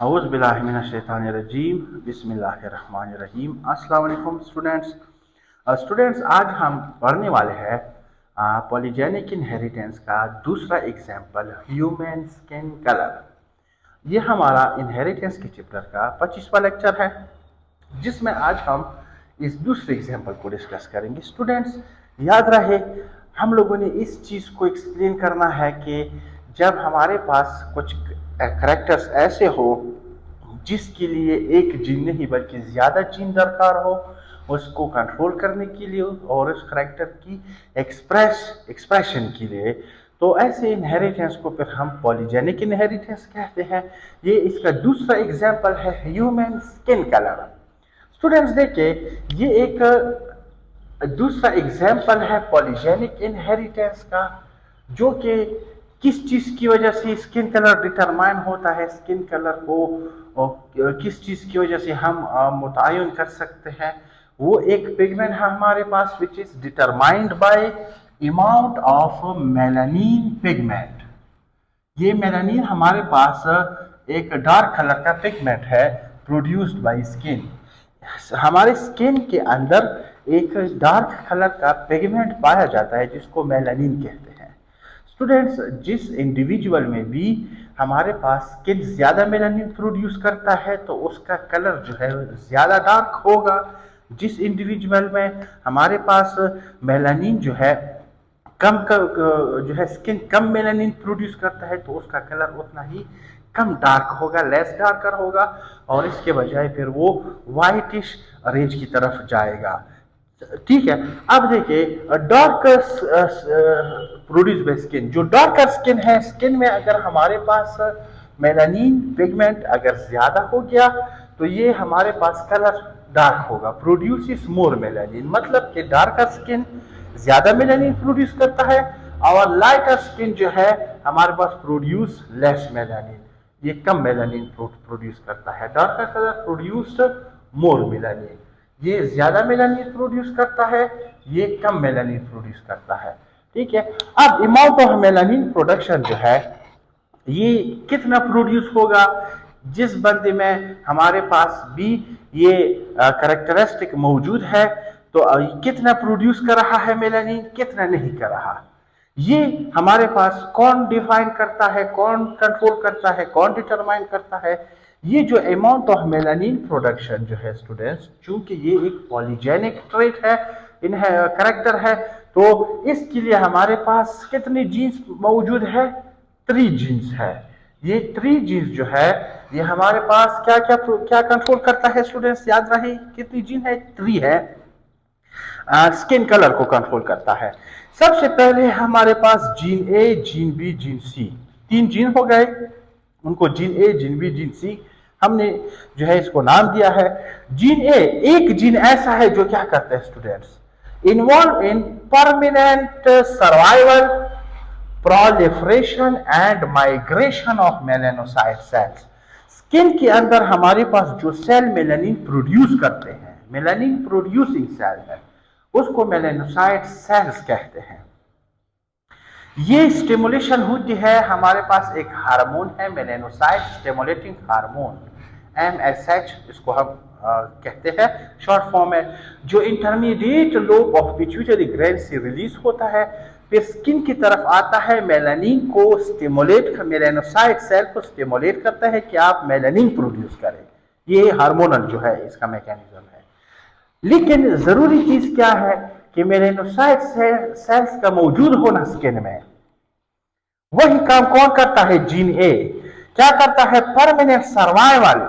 औज़ुबिल्लाहिमिनश्शैतानिर्रजीम बिस्मिल्लाहिर्रहमानिर्रहीम। अस्सलाम वालेकुम स्टूडेंट्स। आज हम पढ़ने वाले हैं पॉलीजेनिक इनहेरिटेंस का दूसरा एग्जाम्पल ह्यूमन स्किन कलर। ये हमारा इनहेरिटेंस के चैप्टर का 25वां लेक्चर है, जिसमें आज हम इस दूसरे एग्जाम्पल को डिस्कस करेंगे। स्टूडेंट्स, याद रहे हम लोगों ने इस चीज़ को एक्सप्लेन करना है कि जब हमारे पास कुछ करेक्टर्स ऐसे हो जिसके लिए एक जीन नहीं बल्कि ज़्यादा जीन दरकार हो उसको कंट्रोल करने के लिए और उस करेक्टर की एक्सप्रेशन के लिए, तो ऐसे इनहेरिटेंस को फिर हम पॉलीजेनिक इनहेरिटेंस कहते हैं। ये इसका दूसरा एग्जाम्पल है ह्यूमन स्किन कलर। स्टूडेंट्स देखिए, ये एक दूसरा एग्जाम्पल है पॉलीजेनिक इनहेरिटेंस का, जो कि किस चीज़ की वजह से स्किन कलर डिटरमाइन होता है, स्किन कलर को किस चीज़ की वजह से हम मुतय्यन कर सकते हैं। वो एक पिगमेंट है हमारे पास which is determined by amount of melanin pigment. ये मेलानिन हमारे पास एक डार्क कलर का पिगमेंट है प्रोड्यूस्ड बाय स्किन। हमारे स्किन के अंदर एक डार्क कलर का पिगमेंट पाया जाता है जिसको मेलानिन कहते हैं। स्टूडेंट्स, जिस इंडिविजुअल में भी हमारे पास स्किन ज़्यादा मेलानिन प्रोड्यूस करता है तो उसका कलर जो है ज़्यादा डार्क होगा। जिस इंडिविजुअल में हमारे पास मेलानिन जो है जो है स्किन कम मेलानिन प्रोड्यूस करता है तो उसका कलर उतना ही कम डार्क होगा, लेस डार्कर होगा, और इसके बजाय फिर वो वाइटिश रेंज की तरफ जाएगा। ठीक है। अब देखिए, डार्क प्रोड्यूस बाय स्किन, जो डार्कर स्किन है, स्किन में अगर हमारे पास मेलानिन पिगमेंट अगर ज्यादा हो गया तो ये हमारे पास कलर डार्क होगा, प्रोड्यूस मोर मेलानिन। मतलब कि डार्कर स्किन ज्यादा मेलानिन प्रोड्यूस करता है और लाइटर स्किन जो है हमारे पास प्रोड्यूस लेस मेलानिन, ये कम मेलानिन प्रोड्यूस करता है। Darker colour produce more melanin, ये ज्यादा मेलानिन प्रोड्यूस करता है, ये कम मेलानिन प्रोड्यूस करता है। ठीक है। अब अमाउंट ऑफ मेलानिन प्रोडक्शन जो है ये कितना प्रोड्यूस होगा, जिस बंदे में हमारे पास भी ये करेक्टरिस्टिक मौजूद है तो कितना प्रोड्यूस कर रहा है मेलानिन, कितना नहीं कर रहा, ये हमारे पास कौन डिफाइन करता है, कौन कंट्रोल करता है, कौन डिटरमाइन करता है। ये जो अमाउंट ऑफ मेलानिन प्रोडक्शन जो है स्टूडेंट्स, चूंकि ये एक पॉलीजेनिक ट्रेट है, इन करेक्टर है, तो इसके लिए हमारे पास कितनी जीन्स मौजूद है, 3 जीन्स है। ये 3 जीन्स जो है ये हमारे पास क्या क्या क्या कंट्रोल करता है स्टूडेंट्स, याद रहे कितनी जीन है, 3 है। स्किन कलर को कंट्रोल करता है। सबसे पहले हमारे पास gene A, gene B, gene C, 3 gene हो गए, उनको gene A, gene B, gene C हमने जो है इसको नाम दिया है। जीन ए एक जीन ऐसा है जो क्या करता है students, involve in permanent survival, proliferation and migration of melanocyte cells. Skin के अंदर हमारे पास जो सेल मेलानिन प्रोड्यूस करते हैं, मेलानिन प्रोड्यूसिंग सेल है, उसको मेलानोसाइट सेल्स कहते हैं। ये स्टिमुलेशन होती है, हमारे पास एक हार्मोन है मेलानोसाइट स्टिमुलेटिंग हार्मोन, MSH इसको हम कहते हैं शॉर्ट फॉर्म में, जो intermediate lobe of pituitary gland से रिलीज होता है, फिर स्किन की तरफ आता है, मेलानिन को स्टिमुलेट, मेलानोसाइट सेल को स्टिमुलेट करता है कि आप मेलानिन प्रोड्यूस करें। ये हार्मोनल जो है इसका मैकेनिज्म है। लेकिन जरूरी चीज क्या है कि मेलानोसाइट सेल्स का मौजूद होना स्किन में, वही काम कौन करता है, जीन ए क्या करता है, परमानेंट सर्वाइवल,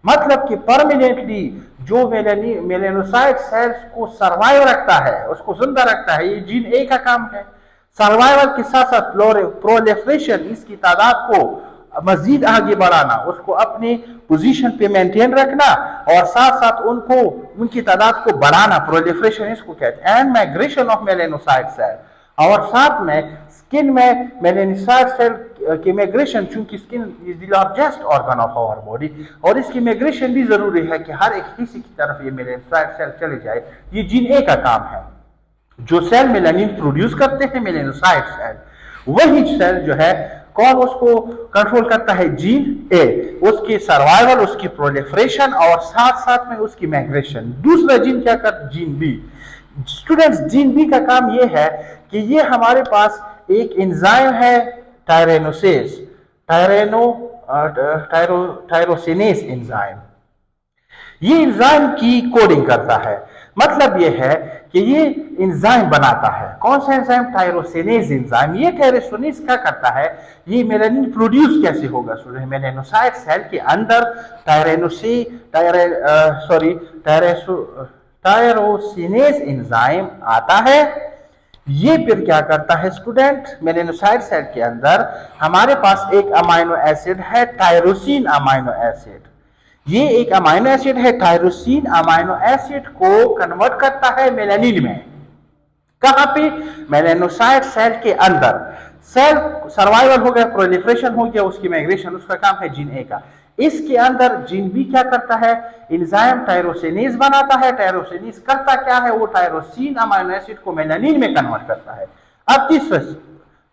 मतलब कि परमानेंटली जो मेलानोसाइट सेल्स को सर्वाइव रखता है, उसको जिंदा रखता है, ये जीन ए का काम है। सर्वाइवल के साथ साथ प्रोलिफरेशन, इसकी तादाद को मजीद आगे बढ़ाना, उसको अपनी पोजीशन पे मेंटेन रखना और साथ साथ उनको उनकी तादाद को बढ़ाना, प्रोलिफरेशन इसको कहते हैं, and migration of melanocyte cell, और साथ में स्किन में मेलानोसाइट सेल की माइग्रेशन, चूंकि skin is the largest organ of our body और इसकी माइग्रेशन भी जरूरी है कि हर एक हिस्से की तरफ ये मेलानोसाइट सेल चले जाए, ये जीन ए का काम है। जो सेल मेलानिन प्रोड्यूस करते हैं मेलानोसाइट सेल, वही सेल जो है कौन उसको कंट्रोल करता है? जीन ए, उसकी सर्वाइवल, उसकी प्रोलिफरेशन और साथ साथ में उसकी माइग्रेशन। दूसरा जीन क्या करता? Gene B. Students, gene B का काम ये है कि ये हमारे पास एक एंजाइम है टायरेनोसेस, टायरोसिनेस एंजाइम। ये एंजाइम की कोडिंग करता है। मतलब ये है कि ये एंजाइम बनाता है। कौन सा एंजाइम? Tyrosinase enzyme. ये टायरोसिनेज क्या करता है? ये मेलानिन प्रोड्यूस कैसे होगा? मेलानोसाइट सेल के अंदर टायरोसिनेज एंजाइम आता है। ये फिर क्या करता है स्टूडेंट? मेलानोसाइट सेल के अंदर हमारे पास एक अमाइनो एसिड है, टायरोसिन अमाइनो एसिड। ये एक अमाइनो एसिड है, टायरोसिन अमाइनो एसिड को कन्वर्ट करता है मेलानिन में। कहां पे? मेलानोसाइट सेल के अंदर। सेल सर्वाइवल हो गया, प्रोलिफरेशन हो गया, उसकी माइग्रेशन, उसका काम है जीन ए का। इसके अंदर जीन बी क्या करता है? एंजाइम टायरोसिनेज बनाता है। टायरोसिनेज करता क्या है? वो टायरोसिन अमाइनो एसिड को मेलानिन में कन्वर्ट करता है। अब तीसरा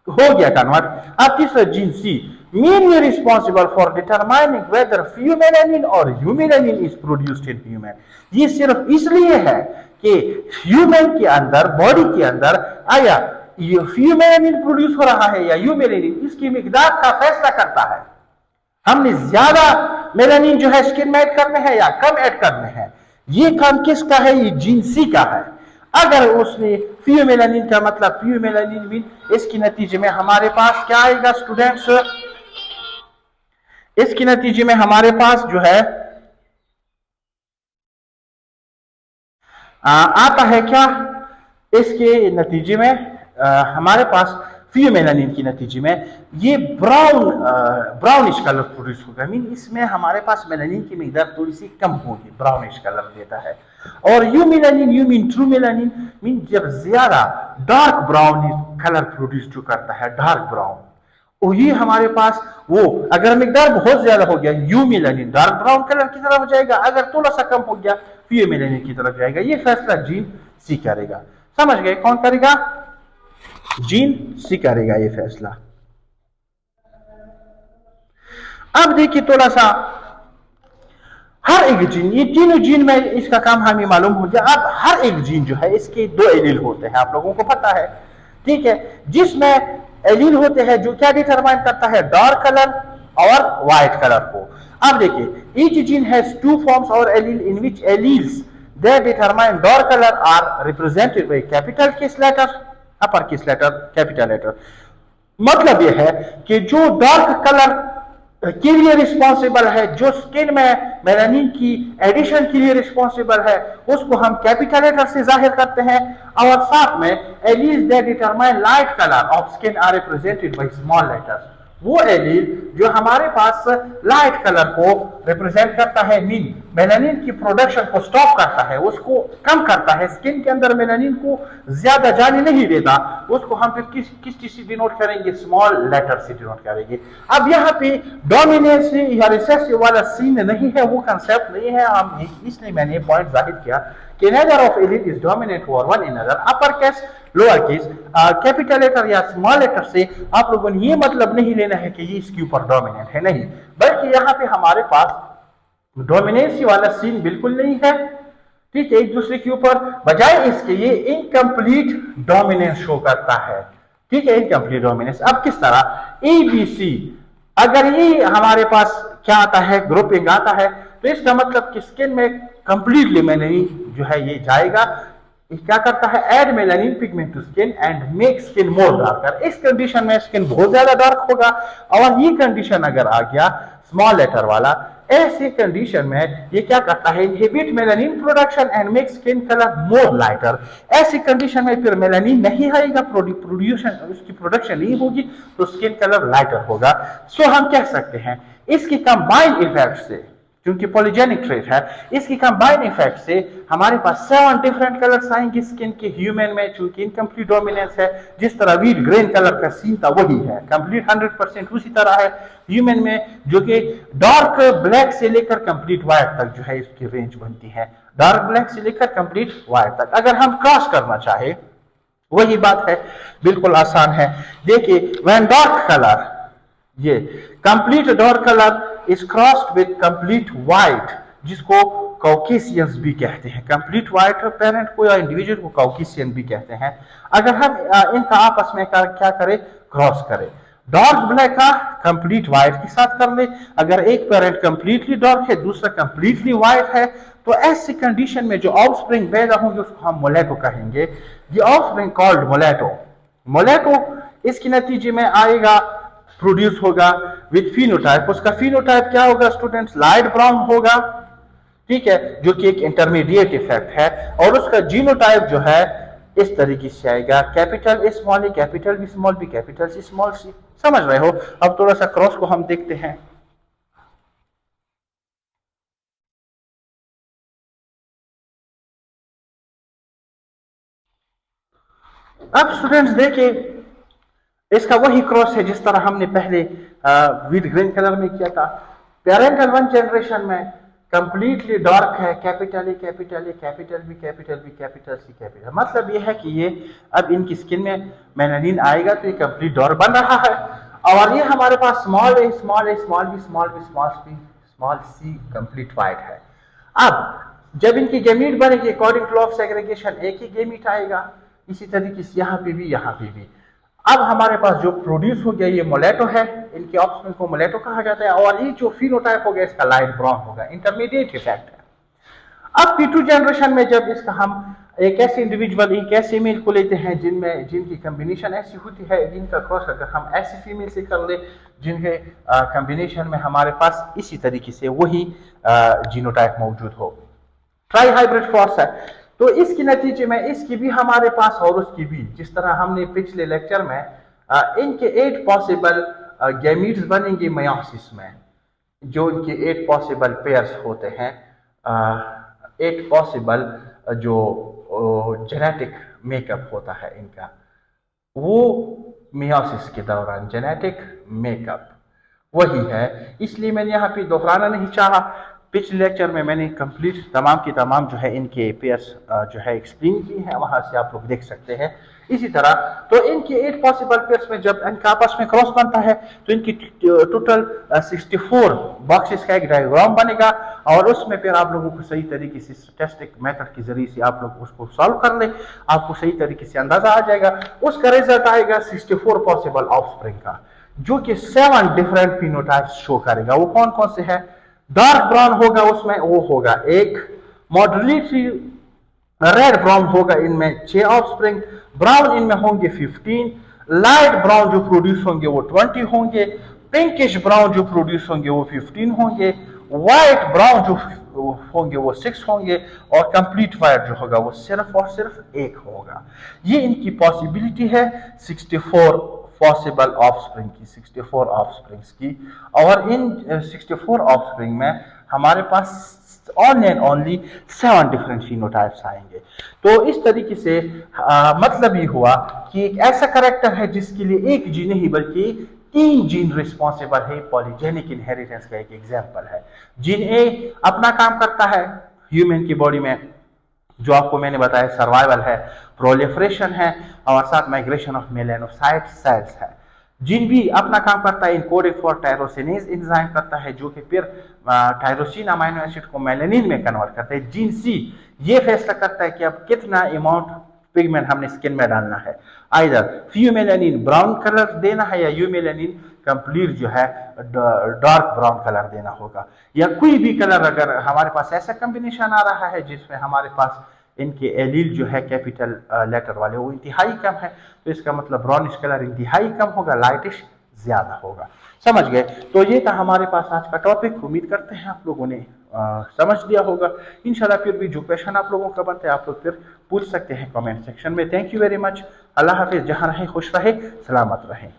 हो गया कन्वर्ट। अब तीसरा gene C, mainly responsible for determining whether pheomelanin और eumelanin is produced in human। ये सिर्फ इसलिए है कि ह्यूमन के अंदर, बॉडी के अंदर आया फ्यूमेलानिन प्रोड्यूस हो रहा है या यूमेलानिन, इसकी मिकदार का फैसला करता है। हमने ज्यादा मेलानिन जो है स्किन में ऐड करने हैं या कम ऐड करने हैं, ये काम किसका है? ये जीन सी का है। अगर उसने फ्यूमेलानिन का मतलब फ्यूमेलानिन मीन, इसके नतीजे में हमारे पास क्या आएगा स्टूडेंट्स? इसके नतीजे में हमारे पास जो है आता है क्या? इसके नतीजे में हमारे पास फ्यूमेलानिन के नतीजे में ये ब्राउनिश कलर प्रोड्यूस होगा। मीन इसमें हमारे पास मेलानिन की मिकदार थोड़ी सी कम होगी, ब्राउनिश कलर देता है। और eumelanin, you mean true melanin, mean जब ज्यादा डार्क ब्राउन कलर प्रोड्यूस जो करता है, डार्क ब्राउन, और ये हमारे पास वो अगर मिकदार बहुत ज्यादा हो गया यूमेलानिन डार्क ब्राउन कलर की तरफ हो जाएगा, अगर थोड़ा सा कम हो गया फ्यूमेलानिन की तरफ जाएगा। ये फैसला जीन सी करेगा। समझ गए? कौन करेगा? जीन सी करेगा ये फैसला। अब देखिए थोड़ा सा हर एक जीन, ये तीनों जीन में इसका काम हमें मालूम हो गया। अब हर एक जीन जो है इसके दो एलील होते हैं, आप लोगों को पता है, ठीक है, जिसमें एलील होते हैं जो क्या डिटरमाइन करता है? डार्क कलर और व्हाइट कलर को। अब देखिए each gene has two forms और allele in which alleles that determine dark colour are represented by capital case letter, upper case letter, capital letter. मतलब यह है कि जो डार्क कलर के लिए रिस्पॉन्सिबल है, जो स्किन में मेलानिन की एडिशन के लिए रिस्पॉन्सिबल है, उसको हम कैपिटल लेटर से जाहिर करते हैं। और साथ में allele that determine light colour of skin are represented by small letters. वो एलील जो हमारे पास लाइट कलर को रिप्रेजेंट करता है, मीन मेलानिन की प्रोडक्शन को स्टॉप करता है, उसको कम करता है, स्किन के अंदर मेलानिन को ज्यादा जाने नहीं देता, उसको हम फिर किस चीज से डिनोट करेंगे? स्मॉल लेटर से डिनोट करेंगे। अब यहाँ पे डोमिनेंस या रिसेसिव वाला सीन नहीं है, वो कंसेप्ट नहीं है, हम इसलिए मैंने पॉइंट जाहिर किया कि neither of allele is dominant over one another. Upper case, lower case, capital letter या स्मॉल लेटर से आप लोगों ने ये मतलब नहीं लेना है कि ये इसके ऊपर डोमिनेंट है, नहीं, बल्कि यहाँ पे हमारे पास डोमिनेंसी वाला सीन बिल्कुल नहीं है, ठीक है, एक दूसरे के ऊपर, बजाय इसके ये इनकम्प्लीट डोमिनेंस शो करता है, ठीक है, इनकम्प्लीट डोमिनेंस। अब किस तरह? ABC, अगर ये हमारे पास क्या आता है? ग्रुपिंग आता है, तो इसका मतलब कि स्किन में कंप्लीटली मेलानिन जो है ये जाएगा। क्या करता है? Add melanin pigment to skin and make skin more darker. इस कंडीशन में स्किन बहुत ज्यादा डार्क होगा। और ये कंडीशन अगर आ गया स्मॉल लेटर वाला, ऐसी कंडीशन में ये क्या करता है? Inhibit melanin production and make skin colour more lighter. ऐसी कंडीशन में फिर मेलानिन नहीं आएगा, प्रोड्यूशन, उसकी प्रोडक्शन नहीं होगी, तो स्किन कलर लाइटर होगा। सो हम कह सकते हैं इसकी कंबाइंड इफेक्ट से, क्योंकि पॉलीजेनिक ट्रेट है, इसकी कंबाइंड इफेक्ट से हमारे पास 7 डिफरेंट कलर्स आएंगे स्किन के ह्यूमन में, चूंकि इनकम्प्लीट डोमिनेंस है। जिस तरह वीट ग्रेन कलर का सीन था वही है, कंप्लीट 100% उसी तरह है ह्यूमन में, जो कि डार्क ब्लैक से लेकर कंप्लीट व्हाइट तक जो है इसकी रेंज बनती है, डार्क ब्लैक से लेकर कंप्लीट व्हाइट तक। अगर हम क्रॉस करना चाहे वही बात है, बिल्कुल आसान है। देखिए व्हेन डार्क कलर ये complete dark colour is crossed with complete white, जिसको कॉकेशियंस भी कहते हैं। कंप्लीट वाइट पेरेंट को या इंडिविजुअल को कॉकेशियन भी कहते हैं। अगर हम इनका आपस में क्या करें, क्रॉस करें, डार्क ब्लैक का कंप्लीट व्हाइट के साथ कर ले। अगर एक पेरेंट कंप्लीटली डार्क है, दूसरा कंप्लीटली व्हाइट है, तो ऐसी कंडीशन में जो ऑफस्प्रिंग पैदा होंगे उसको हम मोलेटो कहेंगे। ये ऑफस्प्रिंग कॉल्ड मोलेटो। मोलेटो इसके नतीजे में आएगा, प्रोड्यूस होगा विद फिनोटाइप। उसका फिनोटाइप क्या होगा स्टूडेंट्स, लाइट ब्राउन होगा, ठीक है, जो कि एक इंटरमीडिएट इफेक्ट है। और उसका जीनोटाइप जो है इस तरीके से आएगा, capital small A, capital B small B, capital C small C. समझ रहे हो? अब थोड़ा सा क्रॉस को हम देखते हैं। अब स्टूडेंट्स देखिए, इसका वही क्रॉस है जिस तरह हमने पहले विद ग्रीन कलर में किया था। पेरेंटल वन जनरेशन में कंप्लीटली डार्क है, capital A, capital A, capital B, capital B, capital C, capital. मतलब ये है कि ये अब इनकी स्किन में मेलानिन आएगा तो ये कंप्लीट डार्क बन रहा है। और ये हमारे पास small A, small A, small B, small B, small B, small C complete white है। अब जब इनकी गैमीट बनेगी according to law of segregation, एक ही गैमीट आएगा। इसी तरीके से यहाँ पे भी, यहाँ पे भी। अब हमारे पास जो प्रोड्यूस हो गया ये मोलेटो है, इनके ऑप्शन को मोलेटो कहा जाता है। और ये जो फिनोटाइप हो गया इसका लाइट ब्राउन होगा, इंटरमीडिएट इफेक्ट है। अब P2 जनरेशन में जब इसका हम एक ऐसे इंडिविजुअल, एक ऐसे मेल को लेते हैं जिनकी कम्बिनेशन ऐसी होती है, जिनका क्रॉस अगर हम ऐसी फीमेल से कर ले जिनके कम्बिनेशन में हमारे पास इसी तरीके से वही जीनोटाइप मौजूद हो, ट्राई हाइब्रिड फॉर्स है, तो इसके नतीजे में इसकी भी हमारे पास और उसकी भी, जिस तरह हमने पिछले लेक्चर में इनके 8 पॉसिबल गैमीट्स बनेंगे मयोसिस में, जो इनके 8 पॉसिबल पेयर्स होते हैं, 8 पॉसिबल जो जेनेटिक मेकअप होता है इनका, वो मियोसिस के दौरान जेनेटिक मेकअप वही है। इसलिए मैंने यहाँ पे दोहराना नहीं चाहा। पिछले लेक्चर में मैंने कंप्लीट तमाम की तमाम जो है इनके पेयर्स जो है एक्सप्लेन की है, वहां से आप लोग देख सकते हैं। इसी तरह तो इनके 8 पॉसिबल पेयर्स में जब इनका आपस में क्रॉस बनता है तो इनकी टोटल 64 बॉक्सेस का एक डायग्राम बनेगा। और उसमें फिर आप लोगों को सही तरीके से स्टैटिस्टिक मेथड के जरिए से आप लोग उसको सॉल्व कर ले, आपको सही तरीके से अंदाजा आ जाएगा। उसका रिजल्ट आएगा 64 पॉसिबल ऑफस्प्रिंग का, जो कि 7 डिफरेंट फिनोटाइप्स शो करेगा। वो कौन कौन से है? डार्क ब्राउन होगा उसमें, वो होगा एक, मॉडरेटली रेड ब्राउन होगा इनमें 6 ऑफस्प्रिंग, ब्राउन इनमें होंगे 15, लाइट ब्राउन जो प्रोड्यूस होंगे वो 20 होंगे, पिंकिश ब्राउन जो प्रोड्यूस होंगे वो 15 होंगे, व्हाइट ब्राउन जो होंगे वो 6 होंगे, और कंप्लीट व्हाइट जो होगा वो सिर्फ और सिर्फ 1 होगा। ये इनकी पॉसिबिलिटी है 64 पॉसिबल ऑफस्प्रिंग की, 64 ऑफस्प्रिंग्स की। और इन 64 ऑफस्प्रिंग में हमारे पास only and only 7 different phenotypes आएंगे। तो इस तरीके से मतलब ये हुआ कि एक ऐसा करेक्टर है जिसके लिए एक जीन नहीं बल्कि 3 जीन रिस्पॉन्सिबल है। पॉलीजेनिक इनहेरिटेंस का एक एग्जाम्पल है। जीन ए अपना काम करता है ह्यूमन की बॉडी में, जो आपको मैंने बताया सर्वाइवल है, प्रोलिफरेशन है, और साथ माइग्रेशन ऑफ मेलानोसाइट सेल्स है। जीन बी अपना काम करता है इनकोडिंग फॉर टायरोसिनेज एंजाइम करता है, जो कि फिर टायरोसिन अमीनो एसिड को मेलानिन में कन्वर्ट करता है। जीन सी ये फैसला करता है कि अब कितना अमाउंट पिगमेंट हमने स्किन में डालना है, आइदर फ्यूमेलानिन ब्राउन कलर देना है या यूमेलानिन कंप्लीट जो है डार्क ब्राउन कलर देना होगा, या कोई भी कलर। अगर हमारे पास ऐसा कॉम्बिनेशन आ रहा है जिसमें हमारे पास इनके एलील जो है कैपिटल लेटर वाले वो इंतहाई कम है, तो इसका मतलब ब्राउनिश कलर इंतहाई कम होगा, लाइटिश ज्यादा होगा। समझ गए? तो ये था हमारे पास आज का टॉपिक। उम्मीद करते हैं आप लोगों ने समझ लिया होगा। इंशाल्लाह फिर भी जो क्वेश्चन आप लोगों का बनता है आप लोग फिर पूछ सकते हैं कमेंट सेक्शन में। Thank you very much. अल्लाह हाफिज। जहां रहें खुश रहें, सलामत रहें।